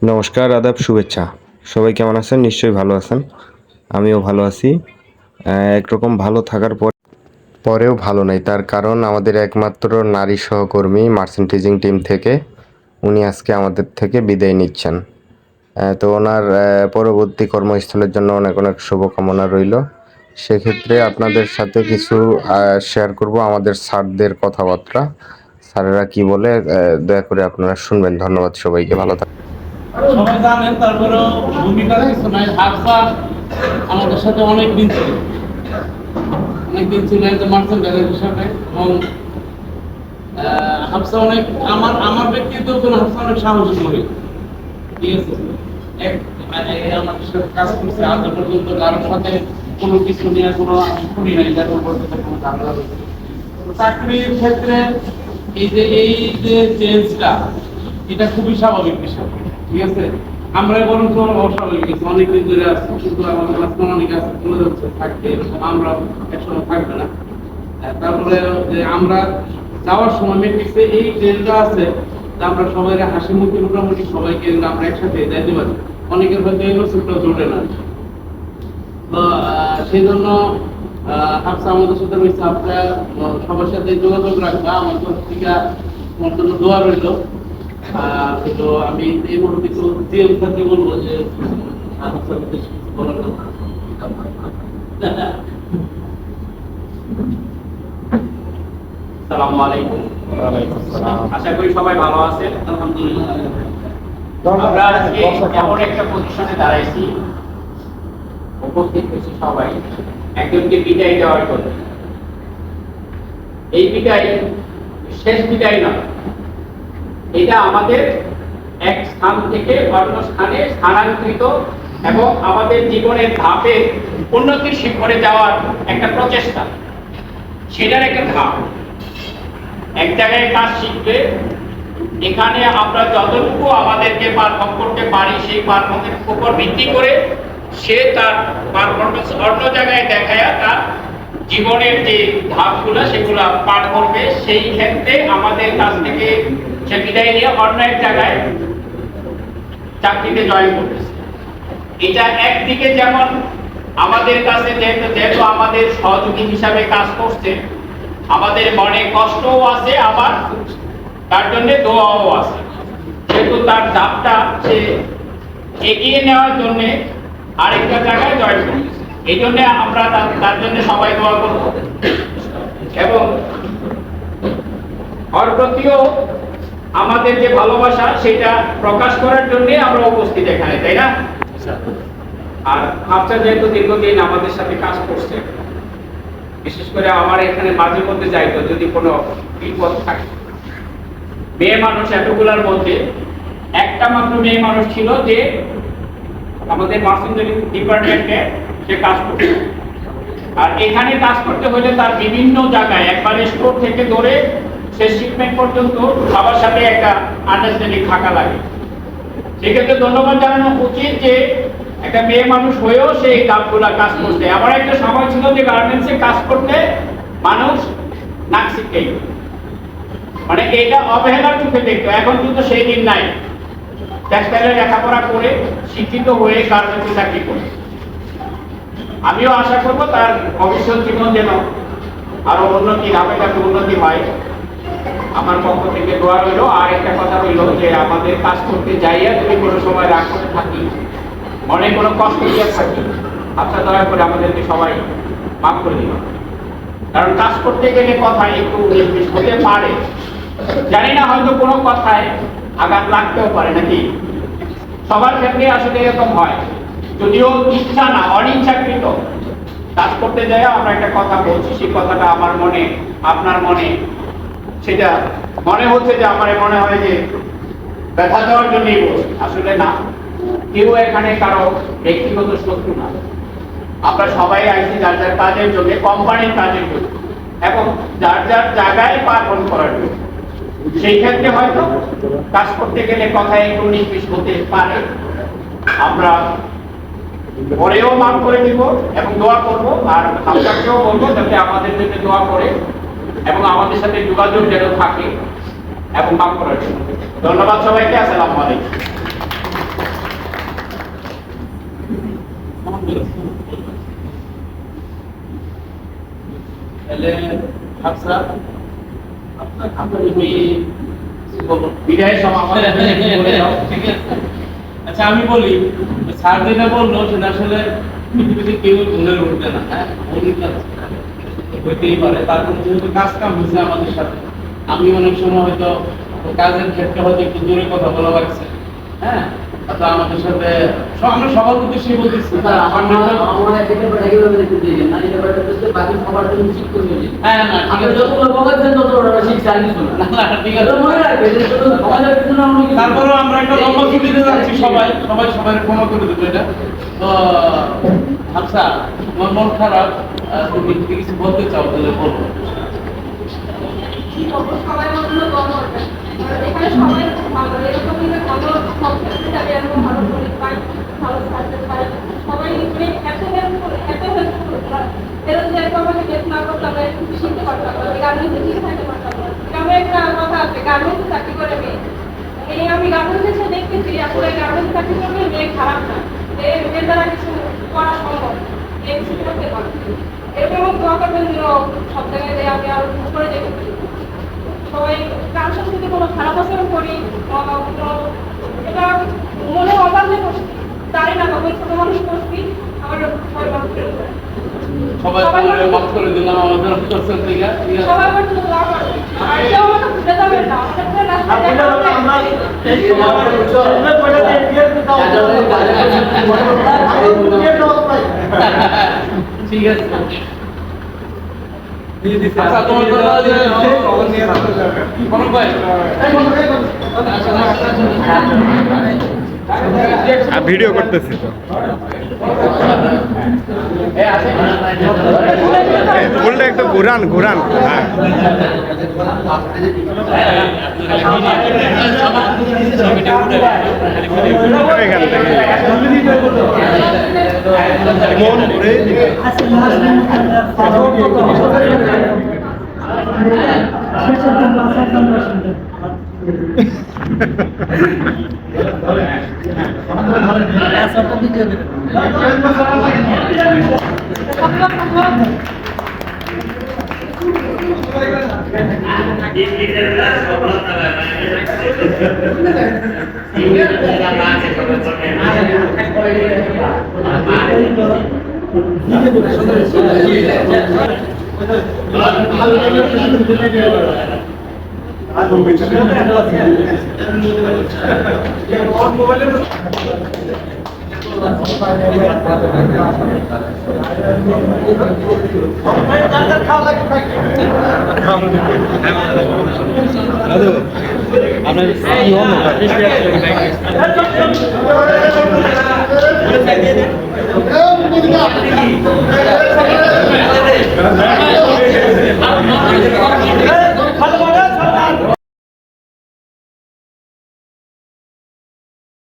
নমস্কার, আদাব, শুভেচ্ছা। সবাই কেমন আছেন? নিশ্চয়ই ভালো আছেন। আমিও ভালো আছি। একরকম ভালো থাকার পরেও ভালো নেই। তার কারণ আমাদের একমাত্র নারী সহকর্মী মার্চেন্টেজিং টিম থেকে উনি আজকে আমাদের থেকে বিদায় নিচ্ছেন। তো ওনার পরবর্তী কর্মস্থলের জন্য অনেক অনেক শুভকামনা রইল। সেক্ষেত্রে আপনাদের সাথে কিছু শেয়ার করব আমাদের স্যারদের কথাবার্তা। স্যারেরা কি বলে দয়া করে আপনারা শুনবেন। ধন্যবাদ সবাইকে। ভালো থাকবেন। সবাই জানেন, তারপরেও ভূমিকার কিছু নাই। হাফসা আমাদের সাথে অনেকদিন ছিল একজন মার্চেন্টাইজার হিসাবে, এবং হাফসা অনেক আমার ব্যক্তিগত হাফসা অনেক সাহসী মহিলা। ঠিক আছে, আমাদের সাথে কাজ করছে আজ পর্যন্ত, কারোর সাথে কোনো কিছু নিয়ে কোনো শুনি নাই, যার উপর কোনো ঝামেলা হয়েছে। চাকরির ক্ষেত্রে এই যে চেঞ্জটা, এটা খুবই স্বাভাবিক বিষয়। ঠিক আছে, আমরা বরঞ্চ অস্বাভাবিক কিছু অনেকদিন ধরে আসছি, কিন্তু আমাদের ক্লাসে অনেকে আছে চলে যাচ্ছে, থাকতে, আমরা একসময় থাকবে না। তারপরে যে আমরা যাওয়ার সময় মেট্রিক্সে এই ট্রেনটা আছে, আমরা সবাই হাসি মুখে মোটামুটি সবাইকে আমরা একসাথে যাইতে পারি। অনেকের হয়তো এই নসিবটা জোটে না। তো সেই জন্য হাফসা আমাদের সাথে রয়েছে। হাফসা সবার সাথে যোগাযোগ রাখবা, আমার তরফ থেকে তোমার জন্য দোয়া রইল। তো আমি এই মুহূর্তে একটু জিএম স্যারকে বলবো যে হাফসার উদ্দেশ্যে কিছু বলার কথা। আসসালামু আলাইকুম। আশা করি সবাই ভালো আছেন। আলহামদুলিল্লাহ। আমরা আজকে এমন একটা পজিশনে দাঁড়াইছি, উপস্থিত হয়েছি সবাই একজনকে বিদায় দেওয়ার জন্য। এই বিদায় শেষ বিদায় না, এটা আমাদের এক স্থান থেকে অন্য স্থানে স্থানান্তরিত এবং আমাদের জীবনের ধাপে উন্নতির শিখরে যাওয়ার একটা প্রচেষ্টা, সেটার একটা ধাপ। এক জায়গায় কাজ শিখবে, এখানে আমরা যতটুকু আমাদেরকে পারফর্ম করতে পারি সেই পারফর্মেন্সের উপর ভিত্তি করে সে তার পারফরমেন্স অন্য জায়গায় দেখায় তার জীবনের যে ধাপগুলো সেগুলো পার করবে। সেই ক্ষেত্রে আমাদের কাছ থেকে সে বিদায় নিয়ে অন্য এক জায়গায় চাকরিতে জয়েন করতেছে। এটা একদিকে যেমন আমাদের কাছে যেহেতু আমাদের সহযোগী হিসাবে কাজ করছে, আমাদের মনে কষ্টও আছে, আবার তার জন্য দোয়াও আছে। যেহেতু তার ধাপটা সে এগিয়ে নেওয়ার জন্য আরেকটা জায়গায় জয়েন করতেছে, এই জন্য আমরা তার জন্য সবাই দোয়া করব। এবং ওর প্রতিও আমাদের যে ভালোবাসা সেটা প্রকাশ করার জন্য আমরা উপস্থিত এখানে, তাই না? আর হাফসা যেহেতু দীর্ঘদিন আমাদের সাথে কাজ করছে, বিশেষ করে আমার এখানে মাঝে মধ্যে যাইতো যদি কোনো বিপদ থাকে। মেয়ে মানুষ এতগুলার মধ্যে একটা মাত্র মেয়ে মানুষ ছিল যে আমাদের মার্চেন্টাইজিং ডিপার্টমেন্টে সে কাজ করত। আর এখানে কাজ করতে হলে তার বিভিন্ন জায়গায় একবারে স্টোর থেকে ধরে সে শিপমেন্ট পর্যন্ত সবার সাথে একটা আন্ডারস্ট্যান্ডিং থাকা লাগে। সেক্ষেত্রে ধন্যবাদ জানানো উচিত যে একটা মেয়ে মানুষ হয়েও সেই কাজগুলা কাজ করতে। আমার একটা সময় ছিল যে গার্মেন্টসে কাজ করতে মানুষ নাক শিখতেই, মানে এটা অবহেলার চোখে দেখতো। এখন কিন্তু সেই দিন নাই। টেক্সটাইলে লেখাপড়া করে শিক্ষিত হয়ে গার্মেন্টসে চাকরি করে। আমিও আশা করবো তার ভবিষ্যৎ জীবন যেন আরো উন্নতি, ধাপে ধাপে উন্নতি হয়। আমার পক্ষ থেকে দোয়া রইল। আর একটা কথা রইল যে আমাদের কাজ করতে যাইয়া যদি কোনো সময় রাগ করে থাকি, মনে কোনো কষ্ট দিয়ে থাকি, আচ্ছা দয়া করে আমাদেরকে সবাই মাফ করে দিল। কারণ কাজ করতে গেলে কথা একটু হতে পারে, জানি না, হয়তো কোনো কথায় আঘাত লাগতেও পারে, নাকি? সবার ক্ষেত্রে আসলে এরকম হয়, যদিও ইচ্ছা না, অনিচ্ছাকৃত কাজ করতে যায়। আমরা একটা কথা বলছি, সেই কথাটা আমার মনে, আপনার মনে, সেটা মনে হচ্ছে যে আমার মনে হয় যে ব্যথা দেওয়ার জন্যই বলছি, আসলে না। কেউ এখানে কারো ব্যক্তিগত শত্রু না। আমরা সবাই আইছি যার যার কাজের জন্য, কোম্পানির কাজের জন্য, এবং যার যার জায়গায় পারফর্ম করার জন্য। সেই ক্ষেত্রে হয়তো কাজ করতে গেলে কথায় একটু নির্বিষ হতে পারে। আমরা পরেও মাফ করে দিব এবং দোয়া করব। আর আপনাকেও বলবো যাতে আমাদের জন্য দোয়া করে এবং আমাদের সাথে যোগাযোগ যেন থাকে এবং মাফ করার জন্য। ধন্যবাদ সবাইকে। আসসালামু আলাইকুম। তাহলে হাফসা তুমি বিদায় সভা আমাদের বলে দাও। ঠিক আছে। আচ্ছা আমি বলি, স্যার যেটা বললো সেটা আসলে পৃথিবীতে কেউ ভুলের উঠবে না, হ্যাঁ ভুল হইতেই পারে। তারপর যেহেতু কাজ কাম হয়েছে আমাদের সাথে, আমি অনেক সময় হয়তো কাজের ক্ষেত্রে হয়তো একটু জোরে কথা বলা লাগছে, হ্যাঁ তো আমাদের সাথে আমরা সবার উদ্দেশ্যে বলতেছি হ্যাঁ না ঠিক আছে। তারপরেও আমরা একটা লম্বা ছুটিতে যাচ্ছি, সবাই সবাই সবাই ক্ষমা করে দেবো এটা। তো হাফসা তোমার মন খারাপ, তুমি যদি কিছু বলতে চাও তাহলে বলো। সবাই মতো কম হবে এখানে সবাই ভালো এরকম ভালো সব ক্ষেত্রে যাবে এরকম ভালো করে পাই ভালো থাকতে পাই সবাই মানে এত হেল্প করে এরা যদি একটু আমাকে হেল্প না করতাম না একটু শিখতে পারতাম না গার্মেন্টসে ঠিক থাকতে পারতাম না। গ্রামে একটা কথা আছে, গার্মেন্টসে চাকরি করে মেয়ে, এই আমি গার্মেন্টসে এসে দেখতেছি আসলে গার্মেন্টসে চাকরি করলে মেয়ে খারাপ না, মেয়ের দ্বারা কিছু করা সম্ভব, মেয়ে কিছু করতে পারে। এরকম দোয়া করবেন যেন সব জায়গায় আমি আর করে যেতে পারি। সবাই কার সাথে যদি কোনো খারাপ আচরণ করি এটা মনে অবাধে করছি, জানি না কখন ছোট মানুষ করছি, আমার সবাই মাফ করে দেয়। সবাই মাফ করে দিলাম আমাদের অন্তর থেকে। সবাই আমার জন্য দোয়া করবেন, আর কেউ আমাকে ভুলে যাবেন না, আমাদের পুরো রাস্তায় দেখা হবে। ঠিক আছে। আচ্ছা তোমার কোনো ভাই ভিডিও করতেছি তো, বললে একটু ঘুরান ঘুরান। হ্যাঁ এখান থেকে মন ঘুরে আপনার কি